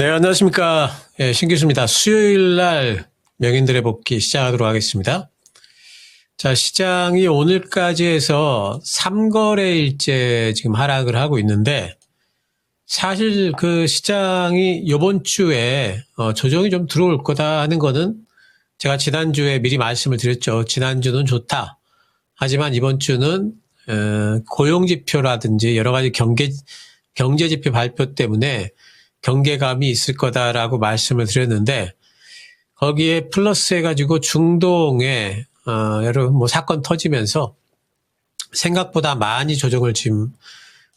네, 안녕하십니까. 예, 신기수입니다. 수요일 날 명인들의 복귀 시작하도록 하겠습니다. 자, 시장이 오늘까지 해서 3거래일째 지금 하락을 하고 있는데, 사실 그 시장이 이번 주에 조정이 좀 들어올 거다 하는 거는 제가 지난주에 미리 말씀을 드렸죠. 지난주는 좋다. 하지만 이번 주는 고용지표라든지 여러 가지 경제지표 발표 때문에 경계감이 있을 거다라고 말씀을 드렸는데, 거기에 플러스 해가지고 중동에 여러 사건 터지면서 생각보다 많이 조정을 지금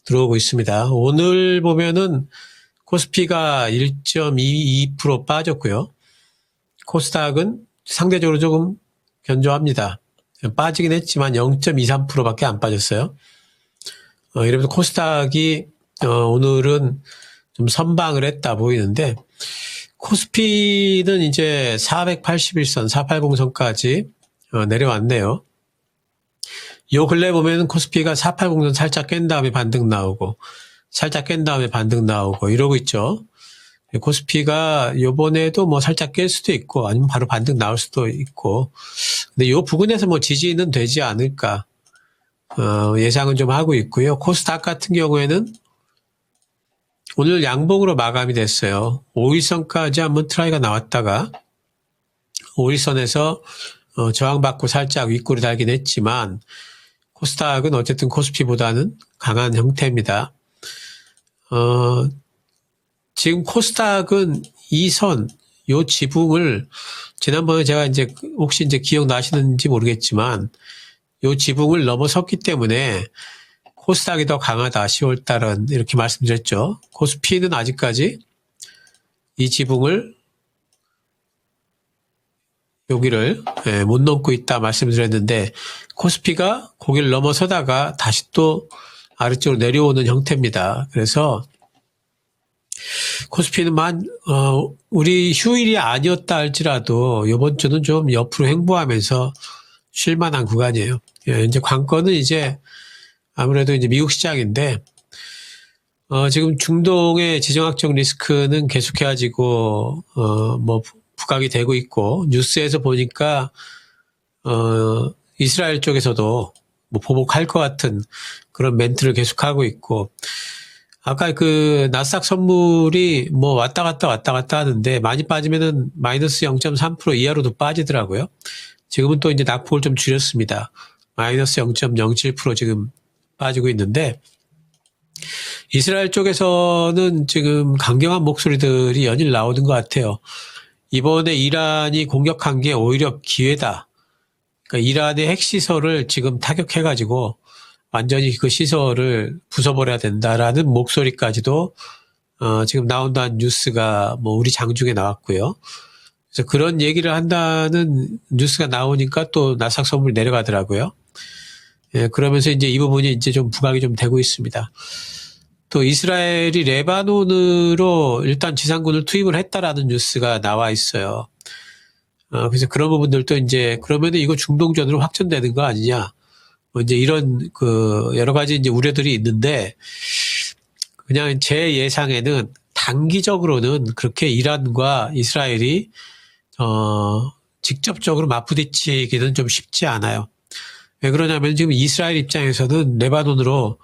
들어오고 있습니다. 오늘 보면은 코스피가 1.22% 빠졌고요. 코스닥은 상대적으로 조금 견조합니다. 빠지긴 했지만 0.23%밖에 안 빠졌어요. 이러면서 코스닥이 오늘은 좀 선방을 했다 보이는데, 코스피는 이제 481선, 480선까지 내려왔네요. 요 근래 보면 코스피가 480선 살짝 깬 다음에 반등 나오고, 살짝 깬 다음에 반등 나오고 이러고 있죠. 코스피가 요번에도 뭐 살짝 깰 수도 있고, 아니면 바로 반등 나올 수도 있고, 근데 요 부근에서 뭐 지지는 되지 않을까, 예상은 좀 하고 있고요. 코스닥 같은 경우에는 오늘 양봉으로 마감이 됐어요. 5일선까지 한번 트라이가 나왔다가 5일선에서 저항받고 살짝 윗골이 달긴 했지만, 코스닥은 어쨌든 코스피보다는 강한 형태입니다. 지금 코스닥은 이 선, 요 지붕을 지난번에 제가 이제 혹시 이제 기억나시는지 모르겠지만, 요 지붕을 넘어섰기 때문에 코스닥이 더 강하다. 10월달은 이렇게 말씀드렸죠. 코스피는 아직까지 이 지붕을 여기를 못 넘고 있다 말씀드렸는데, 코스피가 고기를 넘어서다가 다시 또 아래쪽으로 내려오는 형태입니다. 그래서 코스피는 우리 휴일이 아니었다 할지라도 이번 주는 좀 옆으로 횡보하면서 쉴만한 구간이에요. 이제 관건은 이제 아무래도 이제 미국 시장인데, 지금 중동의 지정학적 리스크는 계속해가지고, 부각이 되고 있고, 뉴스에서 보니까, 이스라엘 쪽에서도 뭐 보복할 것 같은 그런 멘트를 계속하고 있고, 아까 그 나스닥 선물이 뭐 왔다 갔다 하는데, 많이 빠지면은 마이너스 0.3% 이하로도 빠지더라고요. 지금은 또 이제 낙폭을 좀 줄였습니다. 마이너스 0.07% 지금 빠지고 있는데, 이스라엘 쪽에서는 지금 강경한 목소리들이 연일 나오는 것 같아요. 이번에 이란이 공격한 게 오히려 기회다. 그러니까 이란의 핵시설을 지금 타격해가지고 완전히 그 시설을 부숴버려야 된다라는 목소리까지도 지금 나온다는 뉴스가 뭐 우리 장중에 나왔고요. 그래서 그런 얘기를 한다는 뉴스가 나오니까 또 나스닥 선물이 내려가더라고요. 예, 그러면서 이제 이 부분이 이제 좀 부각이 좀 되고 있습니다. 또 이스라엘이 레바논으로 일단 지상군을 투입을 했다라는 뉴스가 나와 있어요. 그래서 그런 부분들도 이제 그러면은 이거 중동전으로 확전되는 거 아니냐. 뭐 이제 이런 여러 가지 이제 우려들이 있는데, 그냥 제 예상에는 단기적으로는 그렇게 이란과 이스라엘이 직접적으로 맞부딪히기는 좀 쉽지 않아요. 왜 그러냐면 지금 이스라엘 입장에서는 레바논으로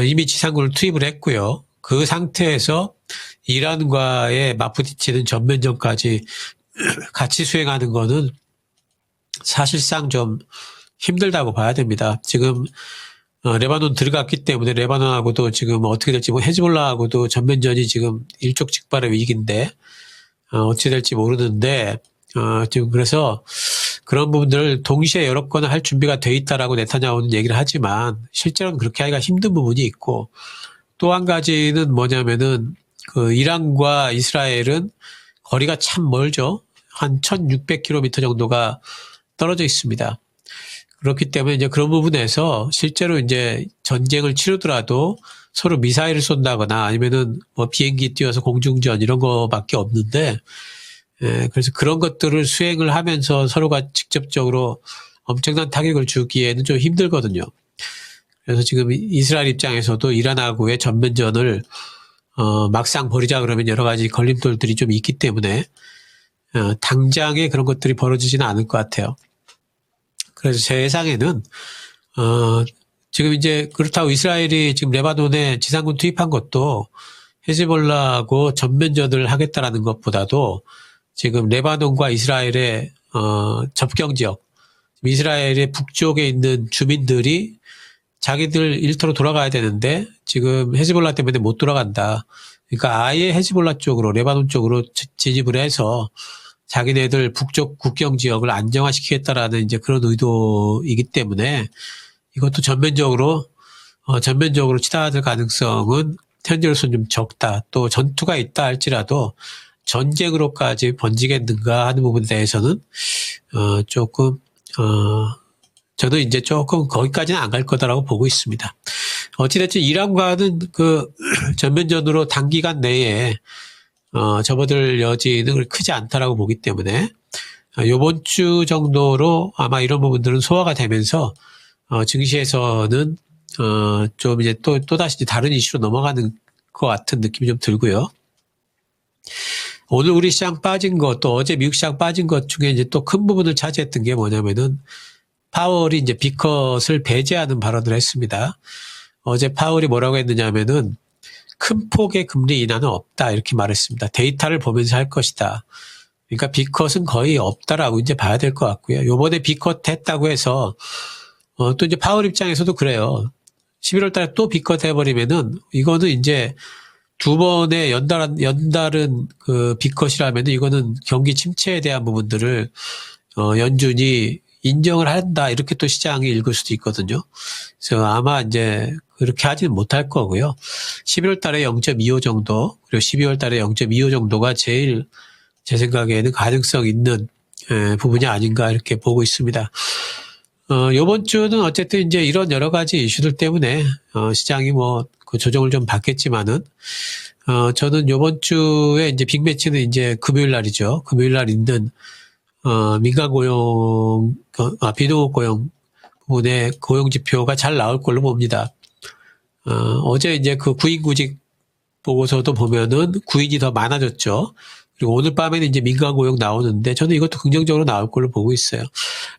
이미 지상군을 투입을 했고요. 그 상태에서 이란과의 맞부딪히는 전면전까지 같이 수행하는 거는 사실상 좀 힘들다고 봐야 됩니다. 지금 레바논 들어갔기 때문에 레바논하고도 지금 어떻게 될지, 뭐 헤즈볼라하고도 전면전이 지금 일촉즉발의 위기인데 어찌 될지 모르는데, 지금 그래서 그런 부분들을 동시에 여러 건을 할 준비가 돼 있다라고 네타냐후는 얘기를 하지만 실제로는 그렇게 하기가 힘든 부분이 있고, 또 한 가지는 뭐냐면은 그 이란과 이스라엘은 거리가 참 멀죠. 한 1600km 정도가 떨어져 있습니다. 그렇기 때문에 이제 그런 부분에서 실제로 이제 전쟁을 치르더라도 서로 미사일을 쏜다거나 아니면은 뭐 비행기 띄워서 공중전 이런 거밖에 없는데, 그래서 그런 것들을 수행을 하면서 서로가 직접적으로 엄청난 타격을 주기에는 좀 힘들거든요. 그래서 지금 이스라엘 입장에서도 이란하고의 전면전을 막상 버리자 그러면 여러 가지 걸림돌들이 좀 있기 때문에 당장에 그런 것들이 벌어지지는 않을 것 같아요. 그래서 제 예상에는 지금 이제 그렇다고 이스라엘이 지금 레바논에 지상군 투입한 것도 헤즈볼라하고 전면전을 하겠다라는 것보다도 지금 레바논과 이스라엘의 접경 지역, 이스라엘의 북쪽에 있는 주민들이 자기들 일터로 돌아가야 되는데 지금 헤즈볼라 때문에 못 돌아간다. 그러니까 아예 헤즈볼라 쪽으로 레바논 쪽으로 진입을 해서 자기네들 북쪽 국경 지역을 안정화시키겠다라는 이제 그런 의도이기 때문에 이것도 전면적으로 치닫을 가능성은 현재로서는 좀 적다. 또 전투가 있다 할지라도 전쟁으로까지 번지겠는가 하는 부분에 대해서는 저도 이제 조금 거기까지는 안 갈 거다라고 보고 있습니다. 어찌됐든 이란과는 그 전면전으로 단기간 내에 접어들 여지는 크지 않다라고 보기 때문에 요번 주 정도로 아마 이런 부분들은 소화가 되면서 증시에서는 좀 이제 또다시 다른 이슈로 넘어가는 것 같은 느낌이 좀 들고요. 오늘 우리 시장 빠진 것, 또 어제 미국 시장 빠진 것 중에 이제 또 큰 부분을 차지했던 게 뭐냐면은 파월이 이제 B컷을 배제하는 발언을 했습니다. 어제 파월이 뭐라고 했느냐면은 큰 폭의 금리 인하는 없다 이렇게 말했습니다. 데이터를 보면서 할 것이다. 그러니까 B컷은 거의 없다라고 이제 봐야 될 것 같고요. 요번에 B컷 했다고 해서 또 이제 파월 입장에서도 그래요. 11월 달에 또 B컷 해버리면은 이거는 이제 두 번의 연달은 그 B컷이라면은 이거는 경기 침체에 대한 부분들을 연준이 인정을 한다 이렇게 또 시장이 읽을 수도 있거든요. 그래서 아마 이제 그렇게 하지는 못할 거고요. 11월 달에 0.25 정도 그리고 12월 달에 0.25 정도가 제일 제 생각에는 가능성 있는 부분이 아닌가 이렇게 보고 있습니다. 요번 주는 어쨌든 이제 이런 여러 가지 이슈들 때문에 시장이 뭐 그 조정을 좀 받겠지만은 저는 요번 주에 이제 빅매치는 이제 금요일 날이죠. 금요일 날 있는 민간 고용, 비농업 고용 부분의 고용 지표가 잘 나올 걸로 봅니다. 어제 이제 그 구인구직 보고서도 보면은 구인이 더 많아졌죠. 그리고 오늘 밤에는 이제 민간 고용 나오는데 저는 이것도 긍정적으로 나올 걸로 보고 있어요.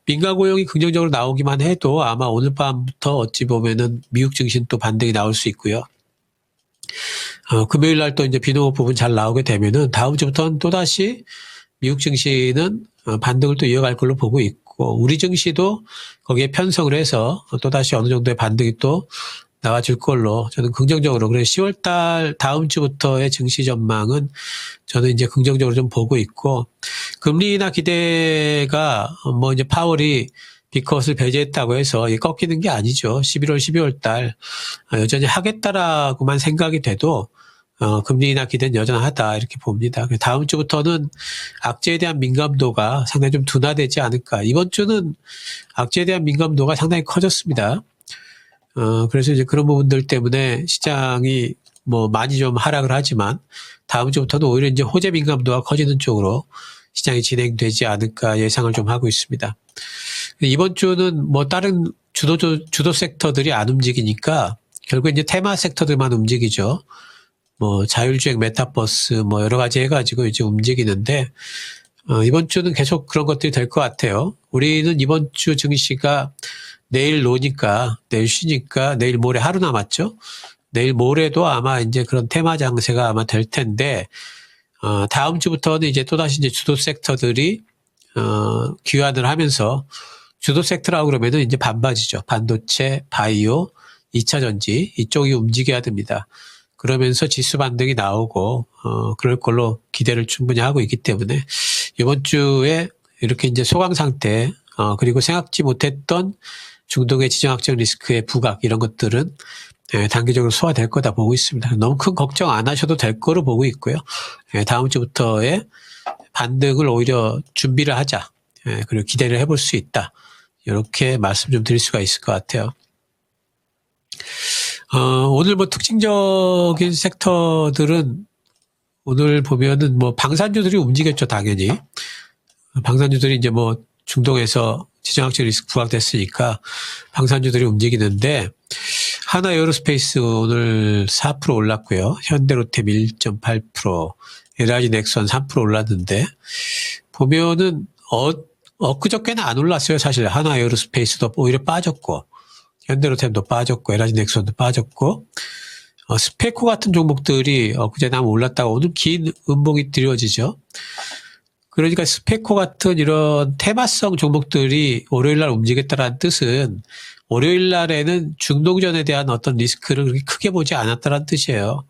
민간 고용이 긍정적으로 나오기만 해도 아마 오늘 밤부터 어찌 보면은 미국 증시는 또 반등이 나올 수 있고요. 금요일 날 또 이제 비농업 부분 잘 나오게 되면은 다음 주부터는 또다시 미국 증시는 반등을 또 이어갈 걸로 보고 있고 우리 증시도 거기에 편성을 해서 또다시 어느 정도의 반등이 또 나와줄 걸로 저는 긍정적으로 그래서 10월 달 다음 주부터의 증시 전망은 저는 이제 긍정적으로 좀 보고 있고 금리 인하 기대가 뭐 이제 파월이 B컷을 배제했다고 해서 꺾이는 게 아니죠. 11월, 12월 달 여전히 하겠다라고만 생각이 돼도 금리 인하 기대는 여전하다 이렇게 봅니다. 다음 주부터는 악재에 대한 민감도가 상당히 좀 둔화되지 않을까. 이번 주는 악재에 대한 민감도가 상당히 커졌습니다. 그래서 이제 그런 부분들 때문에 시장이 뭐 많이 좀 하락을 하지만 다음 주부터는 오히려 이제 호재 민감도가 커지는 쪽으로 시장이 진행되지 않을까 예상을 좀 하고 있습니다. 이번 주는 뭐 다른 주도 섹터들이 안 움직이니까 결국 이제 테마 섹터들만 움직이죠. 뭐 자율주행 메타버스 뭐 여러 가지 해가지고 이제 움직이는데 이번 주는 계속 그런 것들이 될 것 같아요. 우리는 이번 주 증시가 내일 노니까 내일 쉬니까 내일 모레 하루 남았죠. 내일 모레도 아마 이제 그런 테마 장세가 아마 될 텐데 다음 주부터는 이제 또다시 이제 주도 섹터들이 귀환을 하면서 주도 섹터라고 그러면은 이제 반바지죠. 반도체, 바이오, 2차 전지 이쪽이 움직여야 됩니다. 그러면서 지수 반등이 나오고 그럴 걸로 기대를 충분히 하고 있기 때문에 이번 주에 이렇게 이제 소강 상태 그리고 생각지 못했던 중동의 지정학적 리스크의 부각 이런 것들은 단기적으로 소화될 거다 보고 있습니다. 너무 큰 걱정 안 하셔도 될 거로 보고 있고요. 다음 주부터의 반등을 오히려 준비를 하자. 그리고 기대를 해볼 수 있다. 이렇게 말씀 좀 드릴 수가 있을 것 같아요. 오늘 뭐 특징적인 섹터들은 오늘 보면은 뭐 방산주들이 움직였죠, 당연히. 방산주들이 이제 뭐 중동에서 지정학적 리스크 부각됐으니까 방산주들이 움직이는데 하나에어로스페이스 오늘 4% 올랐고요. 현대로템 1.8%, LG 넥선 3% 올랐는데, 보면은, 엊그저께는 안 올랐어요. 사실 하나에어로스페이스도 오히려 빠졌고, 현대로템도 빠졌고, LG 넥선도 빠졌고, 스페코 같은 종목들이 엊그제는 한번 올랐다가 오늘 긴 음봉이 드려지죠. 그러니까 스페코 같은 이런 테마성 종목들이 월요일날 움직였다는 뜻은 월요일날에는 중동전에 대한 어떤 리스크를 그렇게 크게 보지 않았다는 뜻이에요.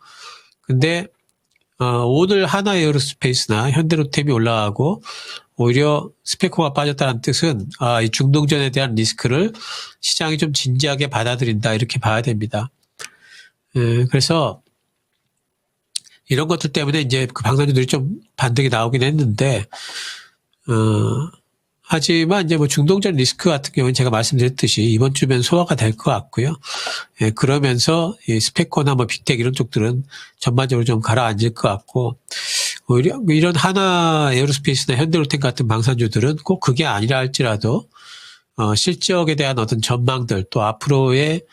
근데 오늘 하나에어로스페이스나 현대로템이 올라가고 오히려 스페코가 빠졌다는 뜻은 이 중동전에 대한 리스크를 시장이 좀 진지하게 받아들인다 이렇게 봐야 됩니다. 그래서 이런 것들 때문에 이제 그 방산주들이 좀 반등이 나오긴 했는데, 하지만 이제 뭐 중동전 리스크 같은 경우는 제가 말씀드렸듯이 이번 주면 소화가 될 것 같고요. 그러면서 이 스페코나 뭐 빅텍 이런 쪽들은 전반적으로 좀 가라앉을 것 같고, 오히려 이런 하나 에어로스페이스나 현대로템 같은 방산주들은 꼭 그게 아니라 할지라도, 실적에 대한 어떤 전망들 또 앞으로의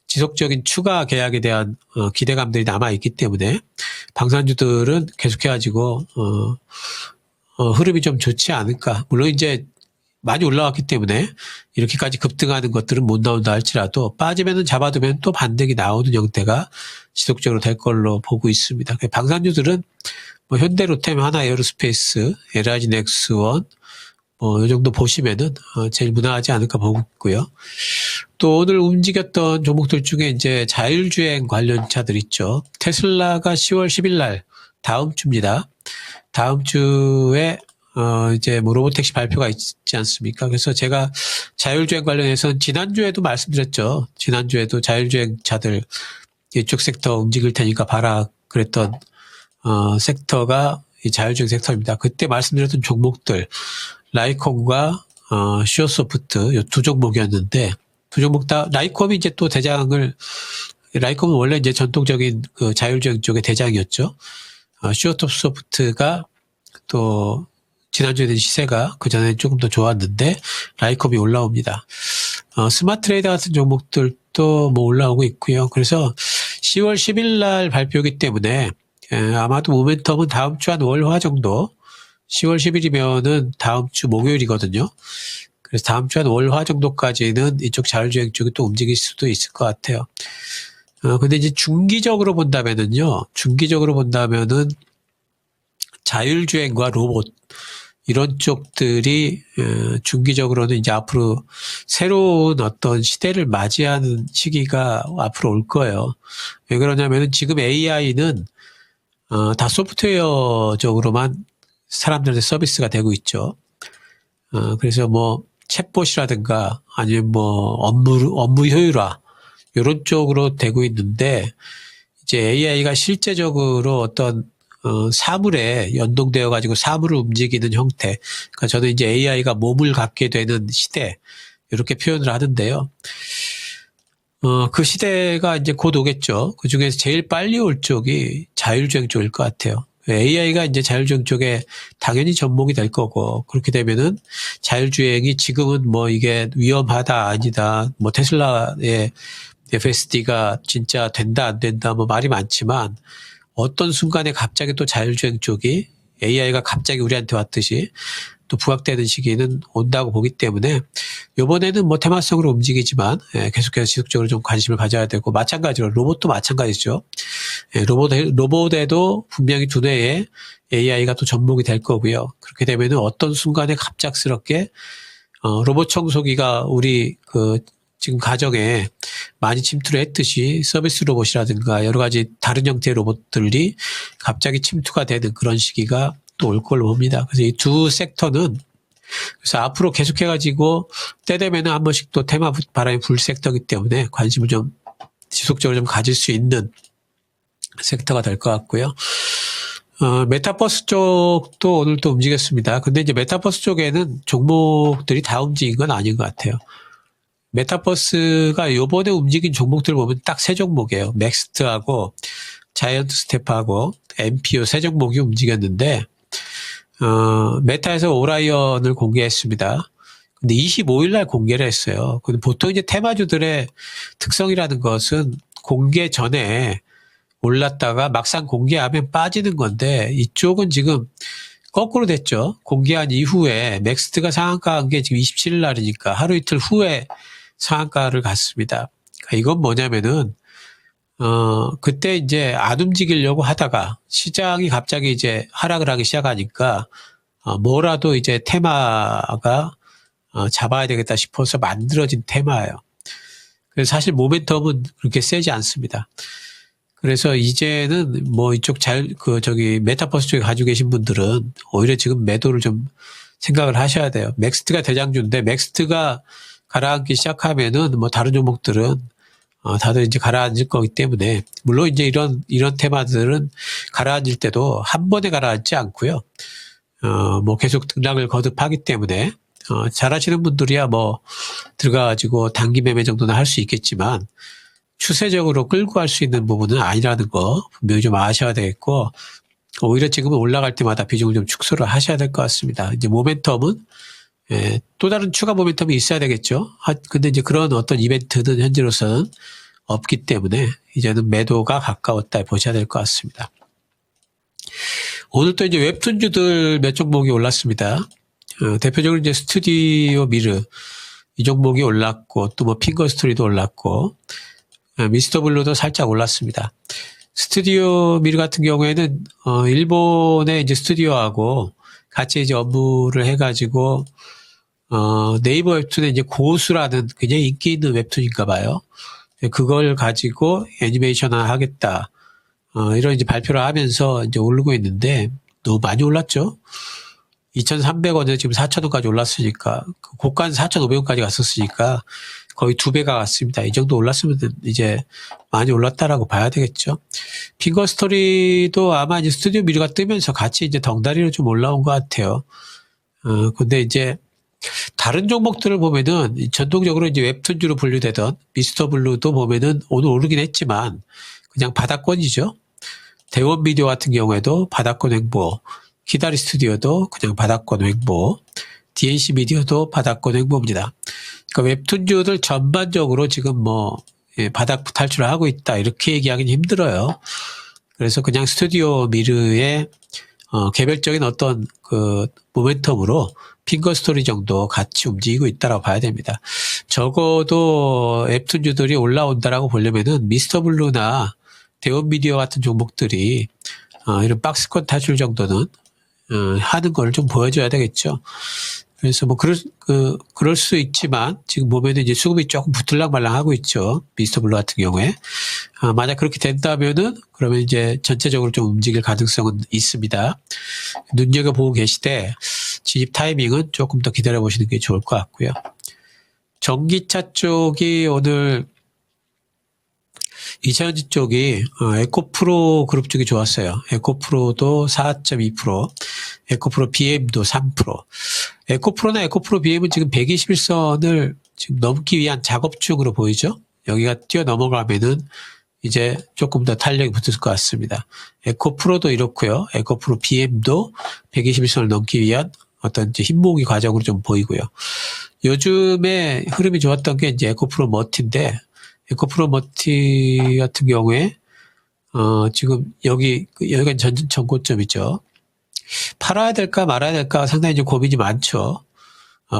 지속적인 추가 계약에 대한 기대감들이 남아있기 때문에 방산주들은 계속해가지고 흐름이 좀 좋지 않을까. 물론 이제 많이 올라왔기 때문에 이렇게까지 급등하는 것들은 못 나온다 할지라도 빠지면은 잡아두면 또 반등이 나오는 형태가 지속적으로 될 걸로 보고 있습니다. 방산주들은 뭐 현대로템, 하나에어로스페이스, LG 넥스원 이 정도 보시면은 제일 무난하지 않을까 보고 있고요. 또 오늘 움직였던 종목들 중에 이제 자율주행 관련 차들 있죠. 테슬라가 10월 10일 날 다음 주입니다. 다음 주에 이제 뭐 로보택시 발표가 있지 않습니까? 그래서 제가 자율주행 관련해서는 지난주에도 말씀드렸죠. 지난주에도 자율주행 차들 이쪽 섹터 움직일 테니까 봐라 그랬던 섹터가 이 자율주행 섹터입니다. 그때 말씀드렸던 종목들 라이콤과 슈어소프트 이 두 종목이었는데 두 종목 다 라이콤이 이제 또 대장을 라이콤은 원래 이제 전통적인 그 자율주행 쪽의 대장이었죠. 슈어소프트가 또 지난주에 된 시세가 그 전에 조금 더 좋았는데 라이콤이 올라옵니다. 스마트레이더 같은 종목들도 뭐 올라오고 있고요. 그래서 10월 10일 날 발표이기 때문에 아마도 모멘텀은 다음 주 한 월화 정도 10월 10일이면은 다음 주 목요일이거든요. 그래서 다음 주 한 월화 정도까지는 이쪽 자율주행 쪽이 또 움직일 수도 있을 것 같아요. 근데 이제 중기적으로 본다면은요, 자율주행과 로봇, 이런 쪽들이, 중기적으로는 이제 앞으로 새로운 어떤 시대를 맞이하는 시기가 앞으로 올 거예요. 왜 그러냐면은 지금 AI는, 다 소프트웨어적으로만 사람들한테 서비스가 되고 있죠. 그래서 뭐 챗봇이라든가 아니면 뭐 업무 효율화 이런 쪽으로 되고 있는데 이제 AI가 실제적으로 어떤 사물에 연동되어 가지고 사물을 움직이는 형태. 그러니까 저는 이제 AI가 몸을 갖게 되는 시대 이렇게 표현을 하는데요. 그 시대가 이제 곧 오겠죠. 그 중에서 제일 빨리 올 쪽이 자율주행 쪽일 것 같아요. AI가 이제 자율주행 쪽에 당연히 접목이 될 거고, 그렇게 되면은 자율주행이 지금은 뭐 이게 위험하다, 아니다, 뭐 테슬라의 FSD가 진짜 된다, 안 된다, 뭐 말이 많지만, 어떤 순간에 갑자기 또 자율주행 쪽이 AI가 갑자기 우리한테 왔듯이 또 부각되는 시기는 온다고 보기 때문에 이번에는 뭐 테마성으로 움직이지만 계속해서 지속적으로 좀 관심을 가져야 되고 마찬가지로 로봇도 마찬가지죠. 로봇에도 분명히 두뇌에 AI가 또 접목이 될 거고요. 그렇게 되면은 어떤 순간에 갑작스럽게 로봇 청소기가 우리 그 지금 가정에 많이 침투를 했듯이 서비스 로봇이라든가 여러 가지 다른 형태의 로봇들이 갑자기 침투가 되는 그런 시기가 또 올 걸로 봅니다. 그래서 이 두 섹터는 그래서 앞으로 계속해가지고 때 되면은 한 번씩 또 테마 바람이 불 섹터이기 때문에 관심을 좀 지속적으로 좀 가질 수 있는 섹터가 될 것 같고요. 메타버스 쪽도 오늘 또 움직였습니다. 근데 이제 메타버스 쪽에는 종목들이 다 움직인 건 아닌 것 같아요. 메타버스가 요번에 움직인 종목들 보면 딱 세 종목이에요. 넥스트하고 자이언트 스텝하고 MPO 세 종목이 움직였는데 메타에서 오라이언을 공개했습니다. 근데 25일 날 공개를 했어요. 근데 보통 이제 테마주들의 특성이라는 것은 공개 전에 올랐다가 막상 공개하면 빠지는 건데 이쪽은 지금 거꾸로 됐죠. 공개한 이후에 넥스트가 상한가한 게 지금 27일 날이니까 하루 이틀 후에 상한가를 갔습니다. 그러니까 이건 뭐냐면은 그때 이제 안 움직이려고 하다가 시장이 갑자기 이제 하락을 하기 시작하니까 뭐라도 이제 테마가 잡아야 되겠다 싶어서 만들어진 테마예요. 그래서 사실 모멘텀은 그렇게 세지 않습니다. 그래서 이제는 뭐 이쪽 메타버스 쪽에 가지고 계신 분들은 오히려 지금 매도를 좀 생각을 하셔야 돼요. 넥스트가 대장주인데 넥스트가 가라앉기 시작하면은 뭐 다른 종목들은 다들 이제 가라앉을 거기 때문에 물론 이제 이런 테마들은 가라앉을 때도 한 번에 가라앉지 않고요. 뭐 계속 등락을 거듭하기 때문에 잘하시는 분들이야 뭐 들어가가지고 단기 매매 정도는 할 수 있겠지만 추세적으로 끌고 갈 수 있는 부분은 아니라는 거 분명히 좀 아셔야 되겠고 오히려 지금은 올라갈 때마다 비중을 좀 축소를 하셔야 될 것 같습니다. 이제 모멘텀은 또 다른 추가 모멘텀이 있어야 되겠죠. 근데 이제 그런 어떤 이벤트는 현재로서는 없기 때문에 이제는 매도가 가까웠다 보셔야 될 것 같습니다. 오늘 또 이제 웹툰주들 몇 종목이 올랐습니다. 대표적으로 이제 스튜디오 미르 이 종목이 올랐고 또 뭐 핑거 스토리도 올랐고 미스터 블루도 살짝 올랐습니다. 스튜디오 미르 같은 경우에는 일본의 이제 스튜디오하고 같이 이제 업무를 해가지고 네이버 웹툰에 이제 고수라는 굉장히 인기 있는 웹툰인가 봐요. 그걸 가지고 애니메이션화 하겠다. 이런 이제 발표를 하면서 이제 오르고 있는데 너무 많이 올랐죠. 2,300원에 지금 4,000원까지 올랐으니까 고가는 4,500원까지 갔었으니까 거의 2배가 갔습니다. 이 정도 올랐으면 이제 많이 올랐다라고 봐야 되겠죠. 핑거 스토리도 아마 이제 스튜디오 미르가 뜨면서 같이 이제 덩다리로 좀 올라온 것 같아요. 근데 이제 다른 종목들을 보면은 전통적으로 이제 웹툰주로 분류되던 미스터 블루도 보면은 오늘 오르긴 했지만 그냥 바닥권이죠. 대원 비디오 같은 경우에도 바닥권 횡보, 키다리 스튜디오도 그냥 바닥권 횡보, DNC 미디어도 바닥권 횡보입니다. 그러니까 웹툰주들 전반적으로 지금 바닥 탈출을 하고 있다 이렇게 얘기하기는 힘들어요. 그래서 그냥 스튜디오 미르의 개별적인 어떤 그 모멘텀으로 핑거 스토리 정도 같이 움직이고 있다라고 봐야 됩니다. 적어도 웹툰주들이 올라온다라고 보려면은 미스터 블루나 대원 미디어 같은 종목들이 이런 박스권 탈출 정도는 하는 걸 좀 보여줘야 되겠죠. 그래서 그럴 수 있지만 지금 보면은 이제 수급이 조금 붙을랑말랑 하고 있죠. 미스터 블루 같은 경우에. 만약 그렇게 된다면은 그러면 이제 전체적으로 좀 움직일 가능성은 있습니다. 눈여겨보고 계시되 진입 타이밍은 조금 더 기다려보시는 게 좋을 것 같고요. 전기차 쪽이 오늘 2차전지 쪽이 에코프로 그룹 쪽이 좋았어요. 에코프로도 4.2%, 에코프로 BM도 3%. 에코프로나 에코프로 BM은 지금 121선을 지금 넘기 위한 작업 중으로 보이죠? 여기가 뛰어넘어가면은 이제 조금 더 탄력이 붙을 것 같습니다. 에코프로도 이렇고요. 에코프로 BM도 121선을 넘기 위한 어떤 이제 흰모으기 과정으로 좀 보이고요. 요즘에 흐름이 좋았던 게 이제 에코프로 머티인데 에코프로 머티 같은 경우에 지금 여기가 전고점이죠. 팔아야 될까 말아야 될까 상당히 좀 고민이 많죠.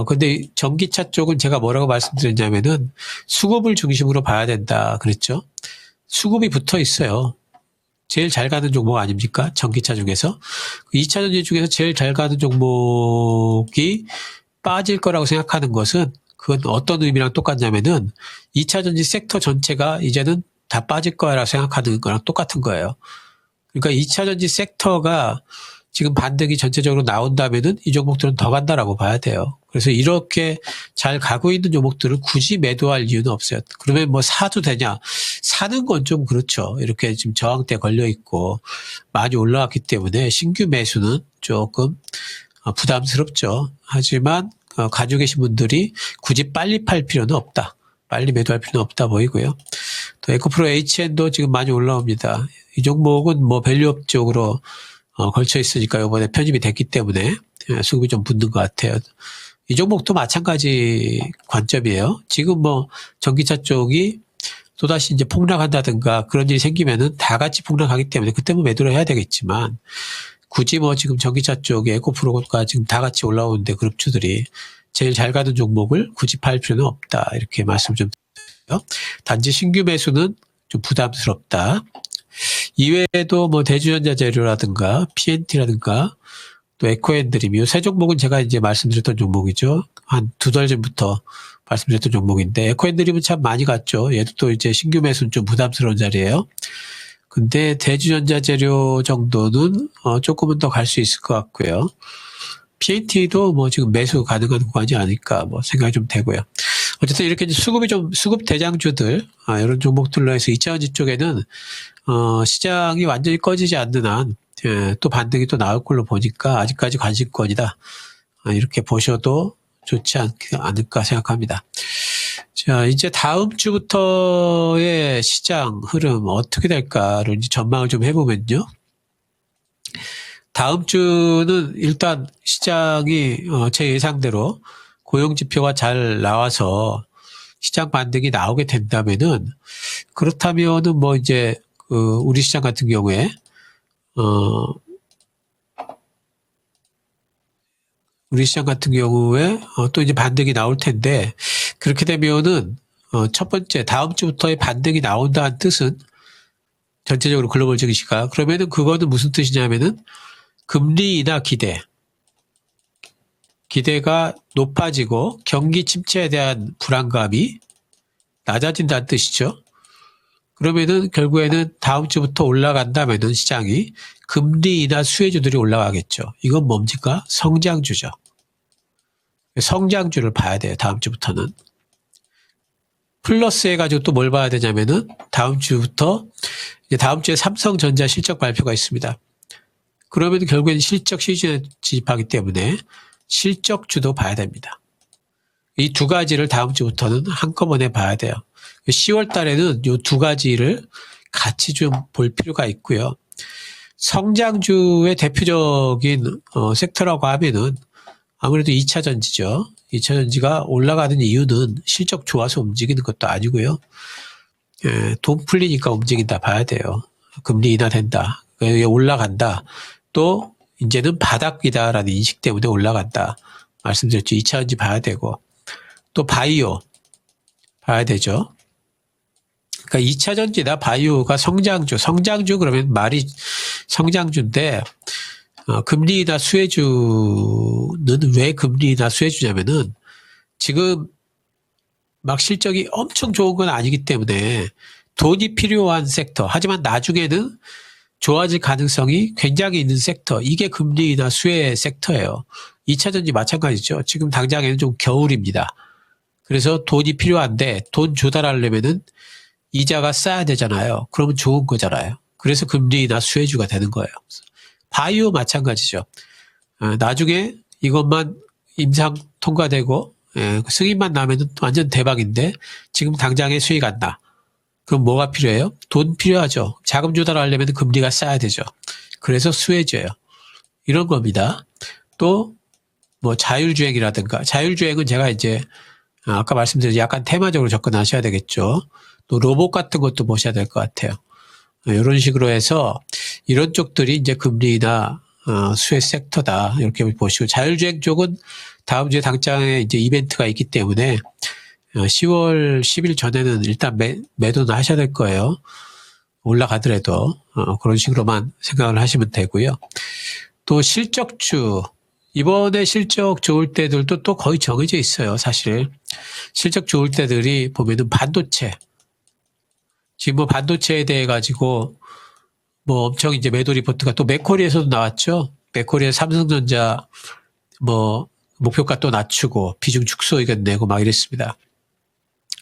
근데 전기차 쪽은 제가 뭐라고 말씀드렸냐면은 수급을 중심으로 봐야 된다 그랬죠. 수급이 붙어 있어요. 제일 잘 가는 종목 아닙니까? 전기차 중에서. 2차전지 중에서 제일 잘 가는 종목이 빠질 거라고 생각하는 것은 그건 어떤 의미랑 똑같냐면은 2차전지 섹터 전체가 이제는 다 빠질 거라고 생각하는 거랑 똑같은 거예요. 그러니까 2차전지 섹터가 지금 반등이 전체적으로 나온다면은 이 종목들은 더 간다라고 봐야 돼요. 그래서 이렇게 잘 가고 있는 종목들을 굳이 매도할 이유는 없어요. 그러면 뭐 사도 되냐? 사는 건 좀 그렇죠. 이렇게 지금 저항대 걸려 있고 많이 올라왔기 때문에 신규 매수는 조금 부담스럽죠. 하지만 가지고 계신 분들이 굳이 빨리 팔 필요는 없다. 빨리 매도할 필요는 없다 보이고요. 또 에코프로 HN도 지금 많이 올라옵니다. 이 종목은 뭐 밸류업 쪽으로 걸쳐 있으니까 이번에 편입이 됐기 때문에 수급이 좀 붙는 것 같아요. 이 종목도 마찬가지 관점이에요. 지금 뭐 전기차 쪽이 또다시 이제 폭락한다든가 그런 일이 생기면은 다 같이 폭락하기 때문에 그때 뭐 매도를 해야 되겠지만 굳이 뭐 지금 전기차 쪽에 에코프로가 지금 다 같이 올라오는데 그룹주들이 제일 잘 가는 종목을 굳이 팔 필요는 없다. 이렇게 말씀 좀 드려요. 단지 신규 매수는 좀 부담스럽다. 이외에도 뭐 대주전자재료라든가 PNT라든가 또 에코앤드림 이 세 종목은 제가 이제 말씀드렸던 종목이죠. 한 두 달 전부터 말씀드렸던 종목인데 에코앤드림은 참 많이 갔죠. 얘도 또 이제 신규 매수는 좀 부담스러운 자리예요. 근데 대주전자재료 정도는 조금은 더 갈 수 있을 것 같고요. PNT도 뭐 지금 매수 가능한 구간이 아닐까 뭐 생각이 좀 되고요. 어쨌든 이렇게 이제 수급 대장주들 이런 종목들로 해서 2차전지 쪽에는 시장이 완전히 꺼지지 않는 한 또 반등이 또 나올 걸로 보니까 아직까지 관심권이다. 이렇게 보셔도 좋지 않을까 생각합니다. 자, 이제 다음 주부터의 시장 흐름 어떻게 될까를 이제 전망을 좀 해보면요. 다음 주는 일단 시장이 제 예상대로 고용지표가 잘 나와서 시장 반등이 나오게 된다면은 그렇다면은 뭐 이제 우리 시장 같은 경우에 우리 시장 같은 경우에 또 이제 반등이 나올 텐데 그렇게 되면은 첫 번째 다음 주부터의 반등이 나온다는 뜻은 전체적으로 글로벌적인 시각 그러면은 그거는 무슨 뜻이냐면은 금리 인하 기대가 높아지고 경기 침체에 대한 불안감이 낮아진다는 뜻이죠. 그러면은 결국에는 다음 주부터 올라간다면은 시장이 금리 인하 수혜주들이 올라가겠죠. 이건 뭡니까? 성장주죠. 성장주를 봐야 돼요. 다음 주부터는. 플러스 해가지고 또 뭘 봐야 되냐면은 다음 주부터 이제 다음 주에 삼성전자 실적 발표가 있습니다. 그러면 결국에는 실적 시즌에 진입하기 때문에 실적주도 봐야 됩니다. 이 두 가지를 다음 주부터는 한꺼번에 봐야 돼요. 10월 달에는 이 두 가지를 같이 좀 볼 필요가 있고요. 성장주의 대표적인 섹터라고 하면은 아무래도 2차 전지죠. 2차 전지가 올라가는 이유는 실적 좋아서 움직이는 것도 아니고요. 돈 풀리니까 움직인다 봐야 돼요. 금리 인하된다. 올라간다. 또 이제는 바닥이다라는 인식 때문에 올라간다. 말씀드렸죠. 2차 전지 봐야 되고 또 바이오 봐야 되죠. 그러니까 2차 전지나 바이오가 성장주 그러면 말이 성장주인데 금리 인하 수혜주는 왜 금리 인하 수혜주냐면은 지금 막 실적이 엄청 좋은 건 아니기 때문에 돈이 필요한 섹터 하지만 나중에는 좋아질 가능성이 굉장히 있는 섹터 이게 금리 인하 수혜 섹터예요. 2차 전지 마찬가지죠. 지금 당장에는 좀 겨울입니다. 그래서 돈이 필요한데 돈 조달하려면은 이자가 싸야 되잖아요. 그러면 좋은 거잖아요. 그래서 금리 인하 수혜주가 되는 거예요. 바이오 마찬가지죠. 나중에 이것만 임상 통과되고 승인만 나면은 완전 대박인데 지금 당장에 수익 안 나. 그럼 뭐가 필요해요? 돈 필요하죠. 자금 조달하려면 금리가 싸야 되죠. 그래서 수혜주예요. 이런 겁니다. 또 뭐 자율주행이라든가 자율주행은 제가 이제 아까 말씀드린 약간 테마적으로 접근하셔야 되겠죠. 또 로봇 같은 것도 보셔야 될 것 같아요. 이런 식으로 해서 이런 쪽들이 이제 금리나 수혜 섹터다 이렇게 보시고 자율주행 쪽은 다음 주에 당장에 이제 이벤트가 있기 때문에 10월 10일 전에는 일단 매도는 하셔야 될 거예요. 올라가더라도 그런 식으로만 생각을 하시면 되고요. 또 실적주 이번에 실적 좋을 때들도 또 거의 정해져 있어요. 사실 실적 좋을 때들이 보면은 반도체 지금 뭐 반도체에 대해 가지고 뭐 엄청 이제 매도 리포트가 또 맥쿼리에서도 나왔죠. 맥쿼리에 삼성전자 뭐 목표가 또 낮추고 비중 축소 의견 내고 막 이랬습니다.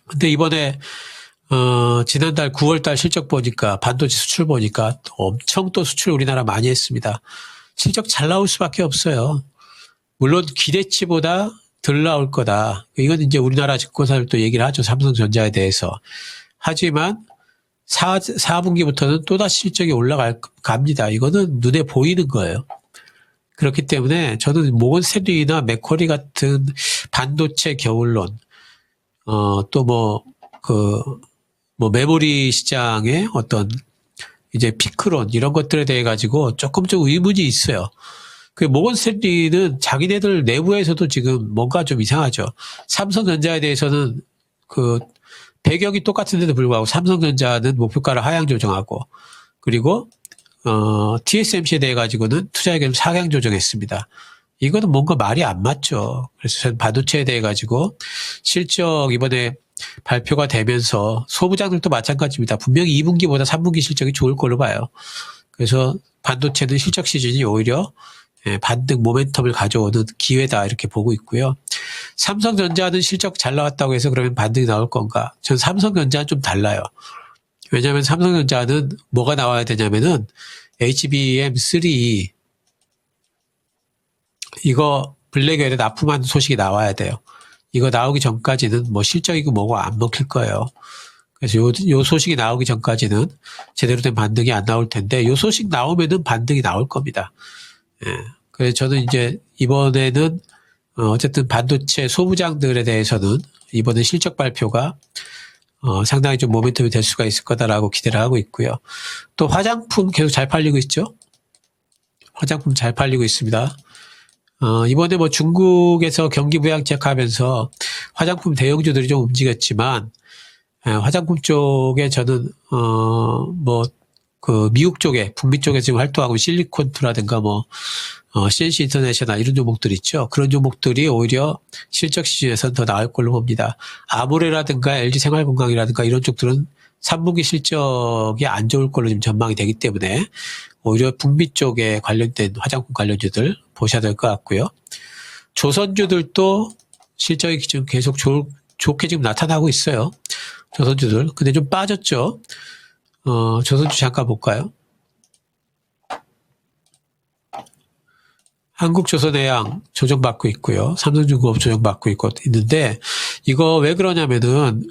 근데 이번에 지난달 9월달 실적 보니까 반도체 수출 보니까 엄청 또 수출 우리나라 많이 했습니다. 실적 잘 나올 수밖에 없어요. 물론 기대치보다 덜 나올 거다. 이건 이제 우리나라 증권사를 또 얘기를 하죠. 삼성전자에 대해서. 하지만 4분기부터는 또다시 실적이 올라갑니다. 이거는 눈에 보이는 거예요. 그렇기 때문에 저는 모건스탠리나 맥쿼리 같은 반도체 겨울론, 또 뭐, 뭐 메모리 시장의 어떤 이제 피크론 이런 것들에 대해 가지고 조금 좀 의문이 있어요. 그 모건 스탠리는 자기네들 내부에서도 지금 뭔가 좀 이상하죠. 삼성전자에 대해서는 그 배경이 똑같은데도 불구하고 삼성전자는 목표가를 하향 조정하고, 그리고 TSMC에 대해 가지고는 투자 의견을 상향 조정했습니다. 이거는 뭔가 말이 안 맞죠. 그래서 저는 반도체에 대해 가지고 실적 이번에 발표가 되면서 소부장들도 마찬가지입니다. 분명히 2분기보다 3분기 실적이 좋을 걸로 봐요. 그래서 반도체는 실적 시즌이 오히려 반등 모멘텀을 가져오는 기회다 이렇게 보고 있고요. 삼성전자는 실적 잘 나왔다고 해서 그러면 반등이 나올 건가? 전 삼성전자는 좀 달라요. 왜냐하면 삼성전자는 뭐가 나와야 되냐면은 HBM3 이거 블랙웰에 납품한 소식이 나와야 돼요. 이거 나오기 전까지는 뭐 실적이고 뭐고 안 먹힐 거예요. 그래서 요 소식이 나오기 전까지는 제대로 된 반등이 안 나올 텐데, 요 소식 나오면은 반등이 나올 겁니다. 예. 그래서 저는 이제 이번에는 어쨌든 반도체 소부장들에 대해서는 이번에 실적 발표가 상당히 좀 모멘텀이 될 수가 있을 거다라고 기대를 하고 있고요. 또 화장품 계속 잘 팔리고 있죠. 화장품 잘 팔리고 있습니다. 이번에 뭐 중국에서 경기 부양책하면서 화장품 대형주들이 좀 움직였지만, 화장품 쪽에 저는 그 미국 쪽에, 북미 쪽에 지금 활동하고 실리콘투라든가 CNC 인터내셔널 이런 종목들 있죠. 그런 종목들이 오히려 실적 시즌에서는 더 나을 걸로 봅니다. 아모레라든가 LG 생활건강이라든가 이런 쪽들은 3분기 실적이 안 좋을 걸로 지금 전망이 되기 때문에 오히려 북미 쪽에 관련된 화장품 관련주들 보셔야 될 것 같고요. 조선주들도 실적이 지금 계속 좋게 지금 나타나고 있어요. 조선주들. 근데 좀 빠졌죠. 조선주 잠깐 볼까요? 한국조선해양 조정받고 있고요. 삼성중공업 조정받고 있는데, 이거 왜 그러냐면은,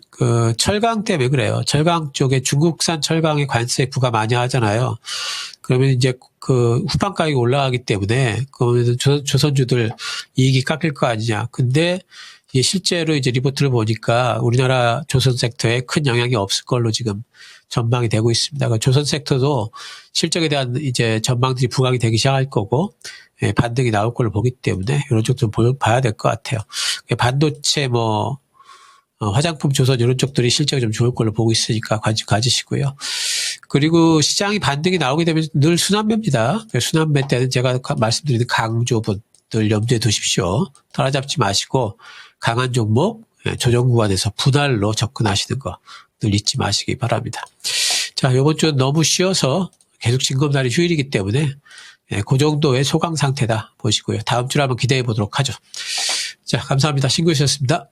철강 때문에 그래요. 철강 쪽에 중국산 철강에 관세 부과 많이 하잖아요. 그러면 이제 후판 가격이 올라가기 때문에, 그러면 조선주들 이익이 깎일 거 아니냐. 근데, 이게 실제로 이제 리포트를 보니까 우리나라 조선 섹터에 큰 영향이 없을 걸로 지금 전망이 되고 있습니다. 그러니까 조선 섹터도 실적에 대한 이제 전망들이 부각이 되기 시작할 거고, 반등이 나올 걸로 보기 때문에 이런 쪽 좀 봐야 될 것 같아요. 반도체 화장품 조선 이런 쪽들이 실적이 좀 좋을 걸로 보고 있으니까 관심 가지시고요. 그리고 시장이 반등이 나오게 되면 늘 순환매입니다. 순환매 때는 제가 말씀드리는 강조분들 염두에 두십시오. 따라잡지 마시고 강한 종목 조정 구간에서 분할로 접근하시는 거 늘 잊지 마시기 바랍니다. 자, 이번 주는 너무 쉬어서 계속 징검다리 휴일이기 때문에 그 정도의 소강 상태다 보시고요. 다음 주를 한번 기대해 보도록 하죠. 자, 감사합니다. 신구이셨습니다.